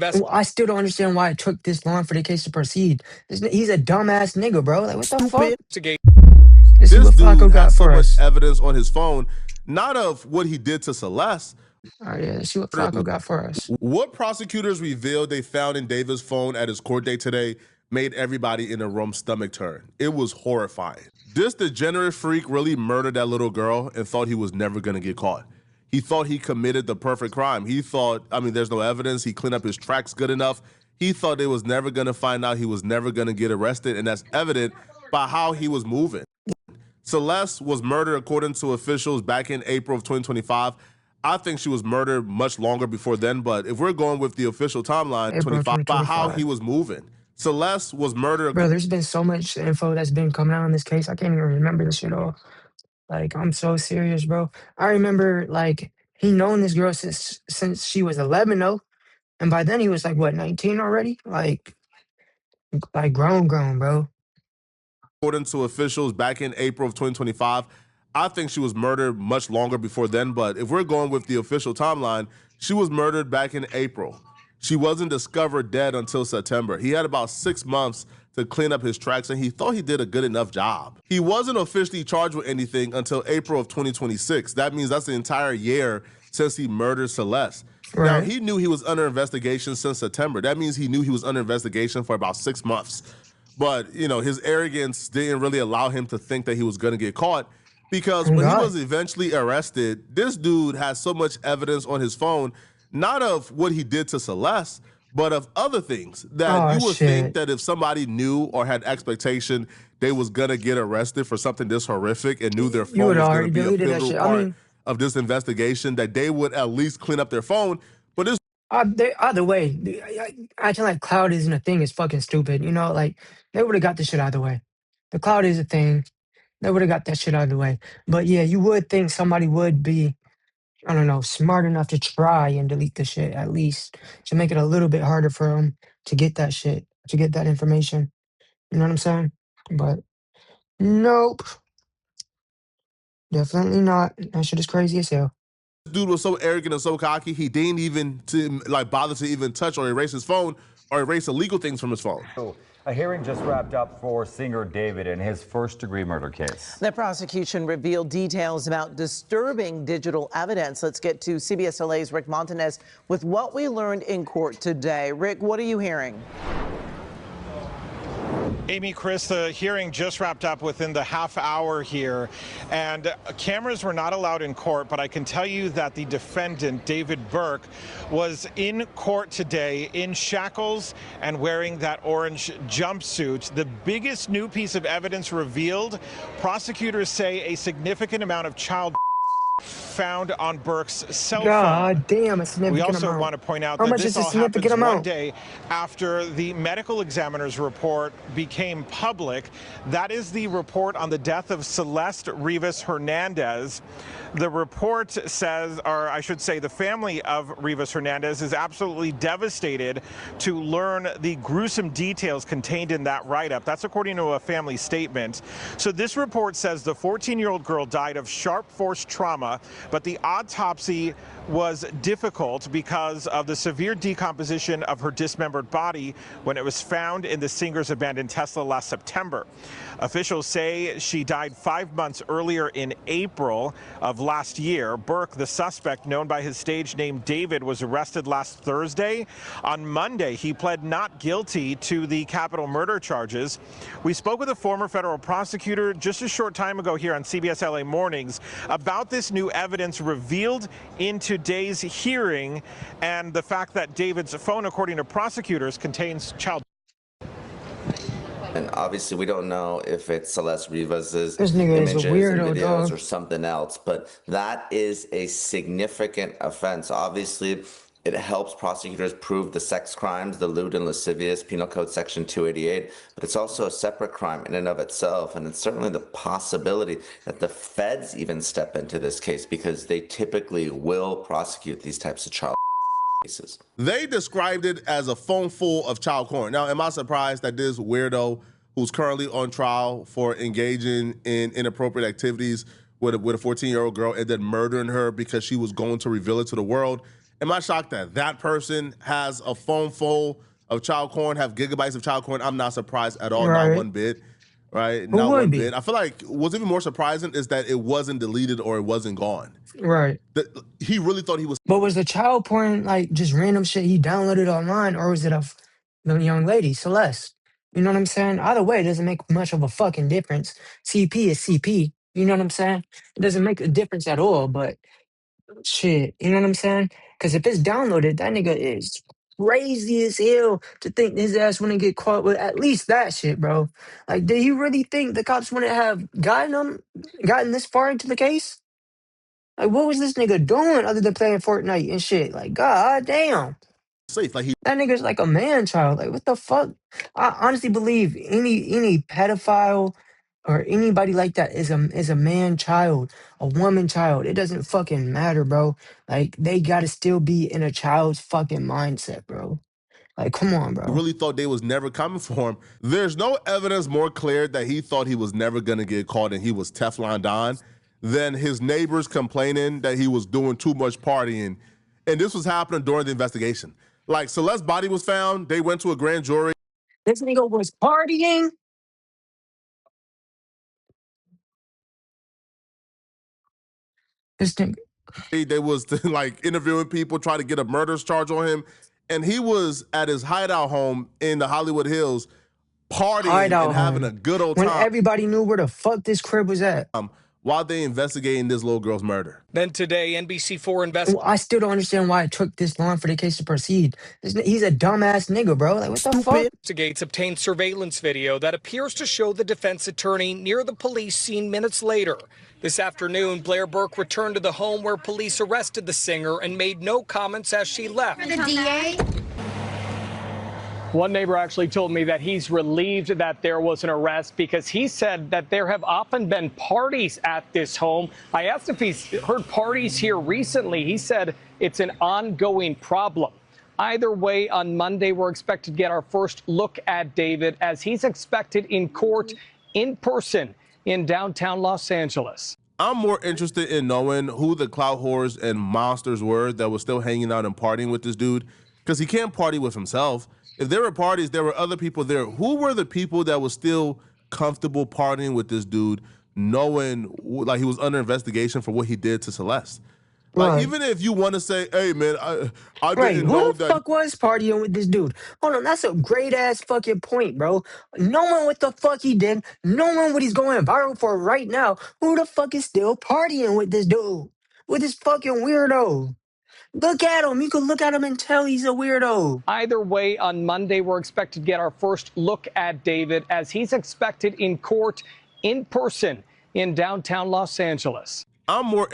Well, I still don't understand why it took this long for the case to proceed. He's a dumbass nigga, bro. Like, what the fuck? Let's see This what dude Flacco got has so for much us. evidence on his phone, not of what he did to Celeste. All right, yeah, let's see what Flacco got for us. What prosecutors revealed they found in David's phone at his court date today made everybody in the room stomach turn. It was horrifying. This degenerate freak really murdered that little girl and thought he was never gonna get caught. He thought he committed the perfect crime. He thought, there's no evidence. He cleaned up his tracks good enough. He thought they was never gonna find out. He was never gonna get arrested, and that's evident by how he was moving. Celeste was murdered according to officials back in April of 2025. I think she was murdered much longer before then, but if we're going with the official timeline, April 25, by how 2025. he was moving. Celeste was murdered. Bro, there's been so much info that's been coming out on this case. I can't even remember this shit all. Like, I'm so serious, bro. I remember, like, he known this girl since she was 11, though. And by then he was like, what, 19 already? Like grown, bro. According to officials back in April of 2025, I think she was murdered much longer before then, but if we're going with the official timeline, she was murdered back in April. She wasn't discovered dead until September. He had about 6 months to clean up his tracks, and he thought he did a good enough job. He wasn't officially charged with anything until April of 2026. That means that's the entire year since he murdered Celeste. Right. Now, he knew he was under investigation since September. That means he knew he was under investigation for about 6 months. But, his arrogance didn't really allow him to think that he was going to get caught, because when he was eventually arrested, this dude has so much evidence on his phone, not of what he did to Celeste, but of other things that you would think that if somebody knew or had expectation they was going to get arrested for something this horrific and knew their phone was going to be a pivotal part of this investigation, that they would at least clean up their phone. But this either way, acting like cloud isn't a thing is fucking stupid. Like, they would have got this shit out of the way. The cloud is a thing. They would have got that shit out of the way. But yeah, you would think somebody would be, I don't know, smart enough to try and delete the shit, at least to make it a little bit harder for them to get that shit, to get that information. You know what I'm saying? But nope. Definitely not. That shit is crazy as hell. Dude was so arrogant and so cocky, he didn't even bother to even touch or erase his phone or erase illegal things from his phone. A hearing just wrapped up for singer David in his first-degree murder case. The prosecution revealed details about disturbing digital evidence. Let's get to CBS LA's Rick Montanez with what we learned in court today. Rick, what are you hearing? Amy, Chris, the hearing just wrapped up within the half hour here, and cameras were not allowed in court, but I can tell you that the defendant, David Burke, was in court today in shackles and wearing that orange jumpsuit. The biggest new piece of evidence revealed, prosecutors say a significant amount of child found on Burke's cell phone. God damn, a significant We also amount. want to point out How that much this is a all happens significant amount? one day after the medical examiner's report became public. That is the report on the death of Celeste Rivas Hernandez. The report says, or I should say the family of Rivas Hernandez is absolutely devastated to learn the gruesome details contained in that write-up. That's according to a family statement. So this report says the 14-year-old girl died of sharp force trauma, but the autopsy was difficult because of the severe decomposition of her dismembered body when it was found in the singer's abandoned Tesla last September. Officials say she died 5 months earlier in April of last year. Burke, the suspect known by his stage name David, was arrested last Thursday. On Monday, he pled not guilty to the capital murder charges. We spoke with a former federal prosecutor just a short time ago here on CBS LA Mornings about this new evidence revealed in today's hearing and the fact that David's phone, according to prosecutors, contains child. And obviously, we don't know if it's Celeste Rivas's This nigga is a images weirdo, and videos dog. or something else, but that is a significant offense. Obviously, it helps prosecutors prove the sex crimes, the lewd and lascivious, Penal Code Section 288, but it's also a separate crime in and of itself, and it's certainly the possibility that the feds even step into this case because they typically will prosecute these types of child cases. They described it as a phone full of child porn. Now, am I surprised that this weirdo who's currently on trial for engaging in inappropriate activities with a 14-year-old girl and then murdering her because she was going to reveal it to the world, Am I shocked that that person has a phone full of child porn, have gigabytes of child porn? I'm not surprised at all, not Right. one bit. Right? Who Not would one be? bit. I feel like what's even more surprising is that it wasn't deleted or it wasn't gone. Right. He really thought he was But was the child porn like just random shit he downloaded online, or was it of the young lady, Celeste? You know what I'm saying? Either way, it doesn't make much of a fucking difference. CP is CP. You know what I'm saying? It doesn't make a difference at all, but shit, you know what I'm saying? Because if it's downloaded, that nigga is crazy as hell to think his ass wouldn't get caught with at least that shit, bro. Like, did he really think the cops wouldn't have gotten this far into the case? Like, what was this nigga doing other than playing Fortnite and shit? Like, god damn. safe. Like he That nigga's like a man child. Like, what the fuck? I honestly believe any pedophile or anybody like that is a man child, a woman child. It doesn't fucking matter, bro. Like, they gotta still be in a child's fucking mindset, bro. Like, come on, bro. really thought they was never coming for him. There's no evidence more clear that he thought he was never gonna get caught and he was Teflon Don than his neighbors complaining that he was doing too much partying. And this was happening during the investigation. Like Celeste's body was found, they went to a grand jury. This nigga was partying. This nigga They was like interviewing people, trying to get a murder's charge on him. And he was at his hideout home in the Hollywood Hills partying and hideout having a home. good old When time everybody knew where the fuck this crib was at. while they investigating this little girl's murder. Then today, NBC4 Well, I still don't understand why it took this long for the case to proceed. He's a dumbass nigga, bro. Like, what the fuck? investigates obtained surveillance video that appears to show the defense attorney near the police scene minutes later. This afternoon, Blair Burke returned to the home where police arrested the singer and made no comments as she left. The DA? One neighbor actually told me that he's relieved that there was an arrest because he said that there have often been parties at this home. I asked if he's heard parties here recently. He said it's an ongoing problem. Either way, on Monday, we're expected to get our first look at David as he's expected in court in person in downtown Los Angeles. I'm more interested in knowing who the clout whores and monsters were that were still hanging out and partying with this dude, because he can't party with himself. If there were parties, there were other people there. Who were the people that were still comfortable partying with this dude, knowing like he was under investigation for what he did to Celeste? Like, Right. even if you want to say, hey, man, I Right, didn't know who the that. fuck was partying with this dude? Hold on, that's a great ass fucking point, bro. Knowing what the fuck he did, knowing what he's going viral for right now, who the fuck is still partying with this dude? With this fucking weirdo? Look at him. You can look at him and tell he's a weirdo. Either way, on Monday, we're expected to get our first look at David as he's expected in court in person in downtown Los Angeles. I'm more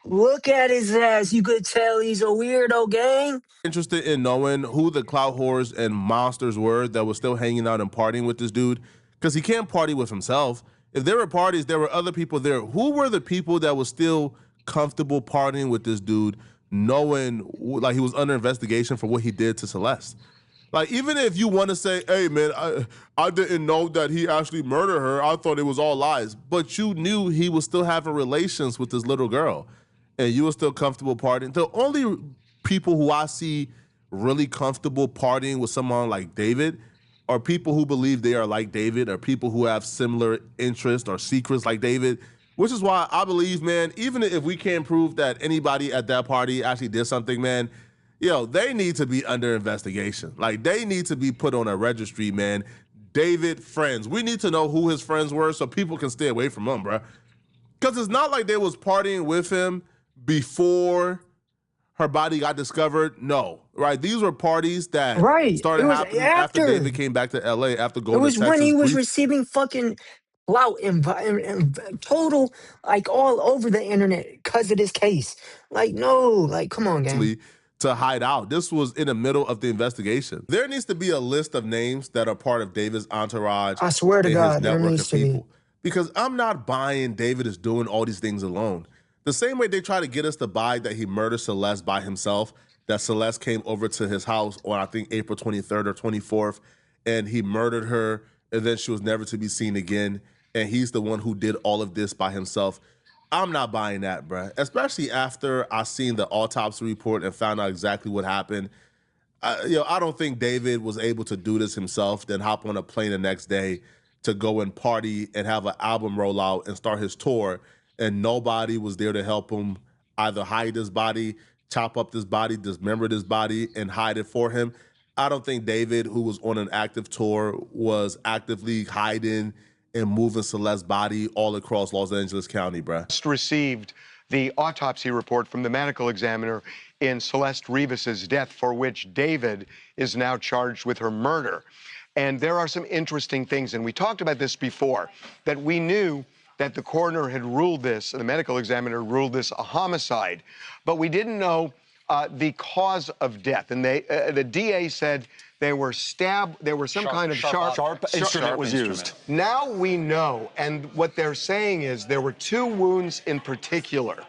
Look at his ass. You could tell he's a weirdo, gang. interested in knowing who the clout whores and monsters were that were still hanging out and partying with this dude, because he can't party with himself. If there were parties, there were other people there. Who were the people that were still comfortable partying with this dude, knowing like he was under investigation for what he did to Celeste? Like, even if you want to say, hey, man, I didn't know that he actually murdered her. I thought it was all lies. But you knew he was still having relations with this little girl, and you were still comfortable partying. The only people who I see really comfortable partying with someone like David are people who believe they are like David, or people who have similar interests or secrets like David, which is why I believe, man, even if we can't prove that anybody at that party actually did something, man, they need to be under investigation. Like, they need to be put on a registry, man. David friends. We need to know who his friends were so people can stay away from him, bro. Because it's not like they was partying with him before her body got discovered. No, right? These were parties that started happening after David came back to LA after going to Texas. It was when he was receiving fucking clout and total, like, all over the internet because of this case. Like, no, like, come on, gang. To hide out. This was in the middle of the investigation. There needs to be a list of names that are part of David's entourage. I swear to God, there network needs of to be. people. Because I'm not buying David is doing all these things alone. The same way they try to get us to buy that he murdered Celeste by himself, that Celeste came over to his house on, I think, April 23rd or 24th, and he murdered her, and then she was never to be seen again, and he's the one who did all of this by himself. I'm not buying that, bruh. Especially after I seen the autopsy report and found out exactly what happened. I don't think David was able to do this himself, then hop on a plane the next day to go and party and have an album roll out and start his tour, and nobody was there to help him either hide his body, chop up this body, dismember this body, and hide it for him. I don't think David, who was on an active tour, was actively hiding and moving Celeste's body all across Los Angeles County, bruh. Just received the autopsy report from the medical examiner in Celeste Rivas's death, for which David is now charged with her murder. And there are some interesting things, and we talked about this before, that we knew that the coroner had ruled this, the medical examiner ruled this a homicide, but we didn't know the cause of death. And the DA said they were stabbed, there was some kind of sharp instrument was used. Now we know, and what they're saying is there were 2 wounds in particular,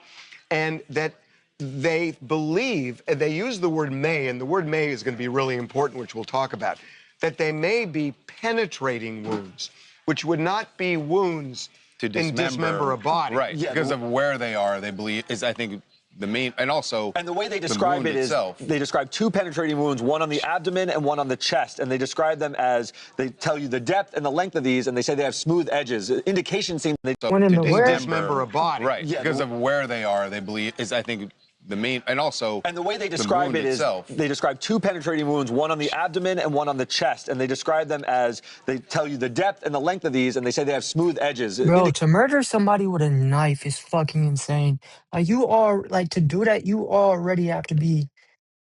and that they believe, and they use the word may, and the word may is going to be really important, which we'll talk about, that they may be penetrating wounds, which would not be wounds To dismember a body. Right, yeah, because of where they are, they believe, is I think the main, and also and the way they describe it is itself. They describe 2 penetrating wounds, one on the abdomen and one on the chest, and they describe them as, they tell you the depth and the length of these, and they say they have smooth edges. Indication seems they One in the where? Dismember a body. Right, Yeah, because of where they are, they believe, is I think the main, and also and the way they describe it is itself. they describe 2 penetrating wounds, one on the abdomen and one on the chest, and they describe them as, they tell you the depth and the length of these, and they say they have smooth edges. Bro, to murder somebody with a knife is fucking insane. Like, to do that, you already have to be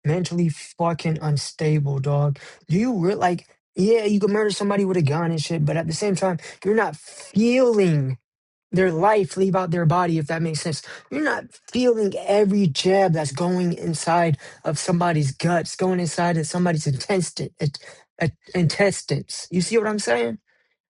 mentally fucking unstable, dog. Do you yeah, you can murder somebody with a gun and shit, but at the same time, you're not feeling their life leave out their body, if that makes sense. You're not feeling every jab that's going inside of somebody's guts, going inside of somebody's intestines. You see what I'm saying?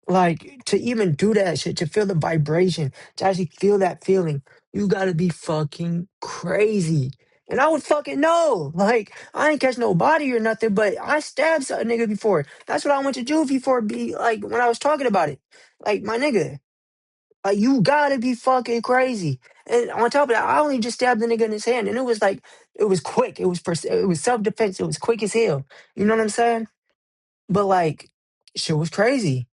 Like, to even do that shit, to feel the vibration, to actually feel that feeling, you gotta be fucking crazy. And I would fucking know. Like, I ain't catch no body or nothing, but I stabbed a nigga before. That's what I went to juvie for, be like, when I was talking about it. Like, my nigga, like, you gotta be fucking crazy. And on top of that, I only just stabbed the nigga in his hand, and it was like, it was quick. It was self-defense. It was quick as hell. You know what I'm saying? But like, shit was crazy.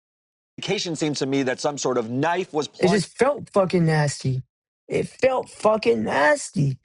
indication seems to me that some sort of knife was It plunged just felt fucking nasty. It felt fucking nasty.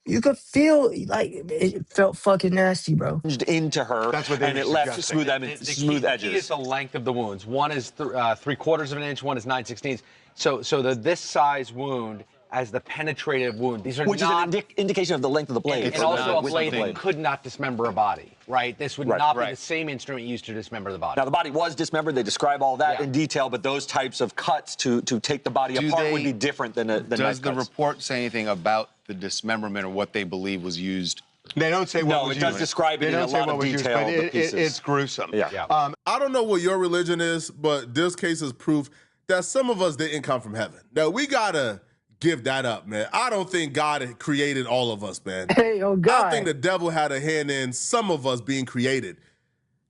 You could feel like it felt fucking nasty, bro. into her, That's what they and were it left suggesting. smooth The edges. key is the length of the wounds. One is 3/4 of an inch, one is 9/16. So this size wound as the penetrative wound. These are Which not is an indication of the length of the blade. and also a With blade the that could not dismember a body, right? This would Right, not be right. the same instrument used to dismember the body. Now, the body was dismembered. They describe all that Yeah. in detail, but those types of cuts to take the body Do apart they- would be different than Does knife the cuts. report say anything about the dismemberment or what they believe was used? They don't say what No, was it does used. describe it They in don't a say lot what of was used, detail, but the pieces. it's gruesome. Yeah. I don't know what your religion is, but this case is proof that some of us didn't come from heaven. Now, we gotta give that up, man. I don't think God had created all of us, man. Hey, oh I God. think the devil had a hand in some of us being created.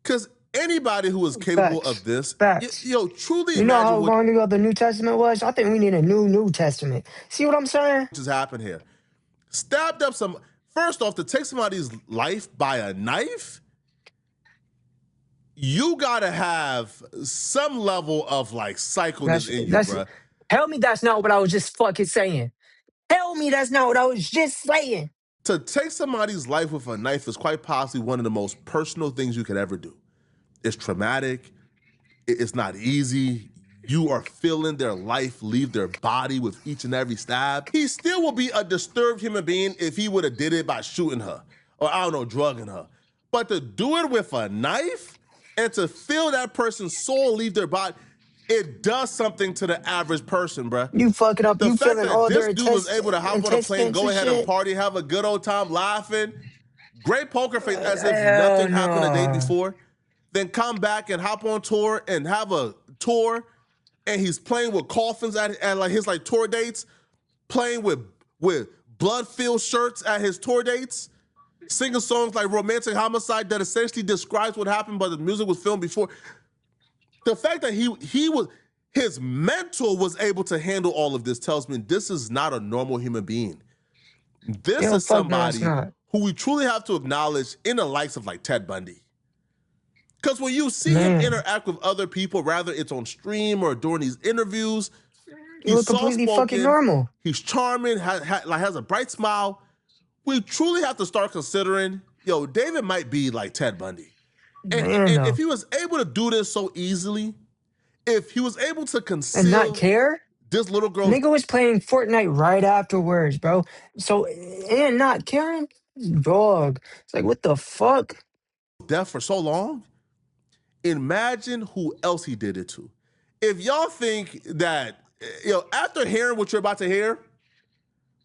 Because anybody who is capable Facts. of this, Facts. truly You know how imagine what long ago the New Testament was? I think we need a New Testament. See what I'm saying? just happened here. Stabbed up some, first off, to take somebody's life by a knife, you gotta have some level of like psychoness in you, bruh. Tell me that's not what I was just fucking saying. Tell me that's not what I was just saying. To take somebody's life with a knife is quite possibly one of the most personal things you could ever do. It's traumatic. It's not easy. You are feeling their life leave their body with each and every stab. He still will be a disturbed human being if he would have did it by shooting her or, I don't know, drugging her. But to do it with a knife and to feel that person's soul leave their body, it does something to the average person, bruh. You fucking up. The You fact feeling that all this their dude was able to hop on a plane, go ahead and party, have a good old time laughing, great poker face as if nothing happened the day before, then come back and hop on tour and have a tour, and he's playing with coffins at like his like tour dates, playing with blood-filled shirts at his tour dates, singing songs like Romantic Homicide that essentially describes what happened, but the music was filmed before. The fact that His mentor was able to handle all of this, tells me this is not a normal human being. This Yo, is fuck no, it's somebody not. who we truly have to acknowledge in the likes of like Ted Bundy. Because when you see him Man, interact with other people, rather it's on stream or during these interviews, you he's look completely fucking soft-spoken, normal. he's charming, has a bright smile. We truly have to start considering, yo, David might be like Ted Bundy. Man, And if though. he was able to do this so easily, if he was able to And not conceal care? this little girl's Nigga was playing Fortnite right afterwards, bro. So, and not caring? Dog. It's like, what the fuck? death for so long, imagine who else he did it to. If y'all think that, after hearing what you're about to hear,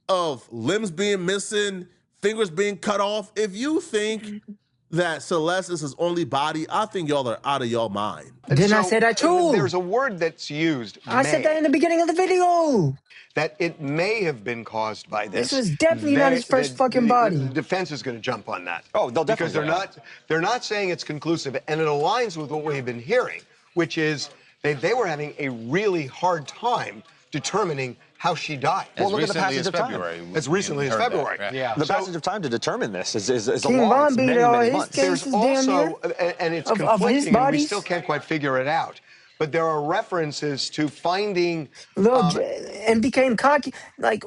of limbs being missing, fingers being cut off, if you think that Celeste is his only body, I think y'all are out of y'all mind. Didn't I say that too? There's a word that's used, I said that in the beginning of the video. that it may have been caused by this. This was definitely not his first fucking body. The defense is going to jump on that. Oh, they'll because definitely. they're not saying it's conclusive, and it aligns with what we've been hearing, which is they were having a really hard time determining how she died. Well, look at the passage of time. As recently as February. Yeah. The passage of time to determine this is a King long, Von it's beat many, all many his months. cases There's damn near also, and it's of his conflicting, and we bodies. still can't quite figure it out. But there are references to finding And became cocky. Like,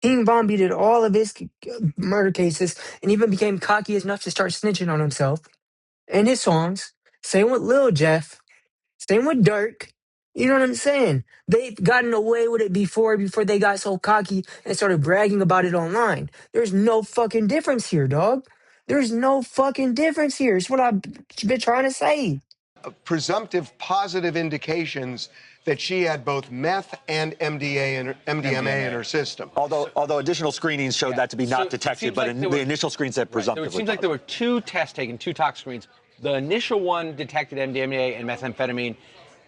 King Von did all of his murder cases and even became cocky enough to start snitching on himself in his songs. Same with Lil Jeff. Same with Dirk. You know what I'm saying? They've gotten away with it before they got so cocky and started bragging about it online. There's no fucking difference here, dog. There's no fucking difference here. It's what I've been trying to say. presumptive positive indications that she had both meth and MDMA in her system. Although additional screenings showed that to be not So it detected, seems but like there the were- initial screen said So presumptively. it seems like there were two tests taken, two tox screens. The initial one detected MDMA and methamphetamine.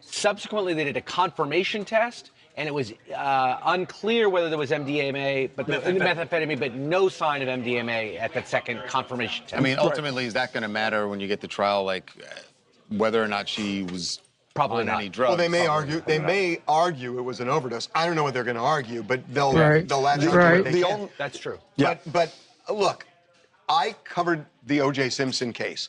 Subsequently, they did a confirmation test, and it was unclear whether there was MDMA, but methamphetamine, but no sign of MDMA at that second confirmation test. I mean, ultimately, is that going to matter when you get to trial, like whether or not she was Probably on not. any drugs? Well, they may argue. They may argue it was an overdose. I don't know what they're going to argue, but they'll Right. latch onto Right. it. They can. That's true. But look, I covered the O.J. Simpson case.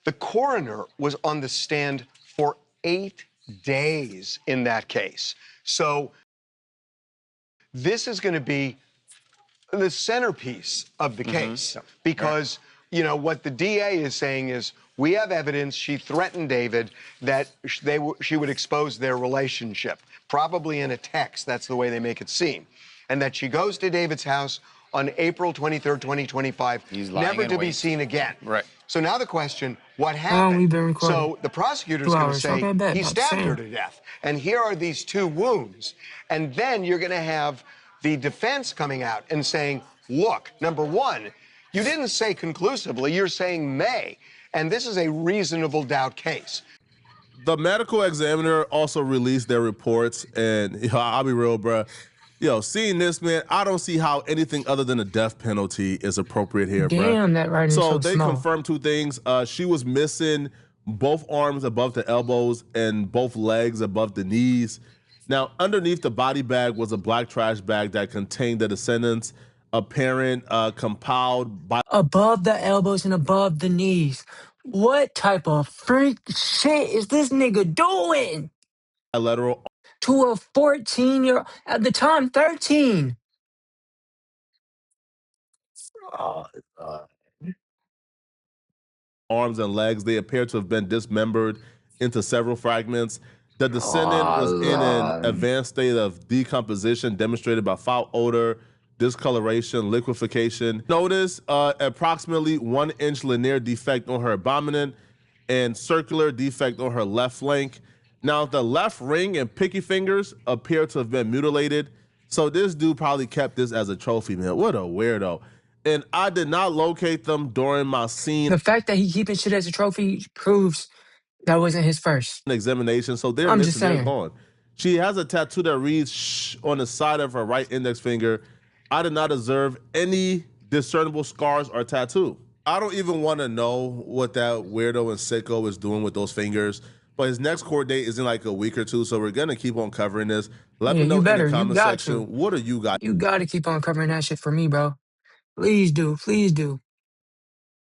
The coroner was on the stand for 8 days in that case. So this is going to be the centerpiece of the case because, what the DA is saying is we have evidence she threatened David that she would expose their relationship, probably in a text. That's the way they make it seem. And that she goes to David's house on April 23rd, 2025, He's lying never in to be wait. seen again. Right. So now the question, what How long we happened? been recording? So the prosecutor's 2 going to hours. say Okay, bet. he About stabbed her same. to death. And here are these 2 wounds. And then you're going to have the defense coming out and saying, look, number one, you didn't say conclusively, you're saying may. And this is a reasonable doubt case. The medical examiner also released their reports, and I'll be real, bruh. Seeing this, man, I don't see how anything other than a death penalty is appropriate here, bruh. Damn, that writing's so they small. confirmed 2 things. She was missing both arms above the elbows and both legs above the knees. Now, underneath the body bag was a black trash bag that contained the descendants' apparent compiled Above the elbows and above the knees. What type of freak shit is this nigga doing bilateral to a 14-year-old, at the time 13? Oh, arms and legs. They appear to have been dismembered into several fragments. The descendant was in an advanced state of decomposition demonstrated by foul odor, discoloration, liquefaction. Notice approximately 1-inch linear defect on her abdomen and circular defect on her left flank. Now, the left ring and pinky fingers appear to have been mutilated. So this dude probably kept this as a trophy, man. What a weirdo. And I did not locate them during my scene the fact that he keeping shit as a trophy proves that wasn't his first. examination. So they're I'm just missing, they're saying. gone. She has a tattoo that reads shh on the side of her right index finger. I did not observe any discernible scars or tattoo. I don't even want to know what that weirdo and sicko is doing with those fingers. but his next court date is in like a week or two, so we're gonna keep on covering this. Let Yeah, me you know in the better. You comment got to. section, what do you got? You got to keep on covering that shit for me, bro. Please do. Please do.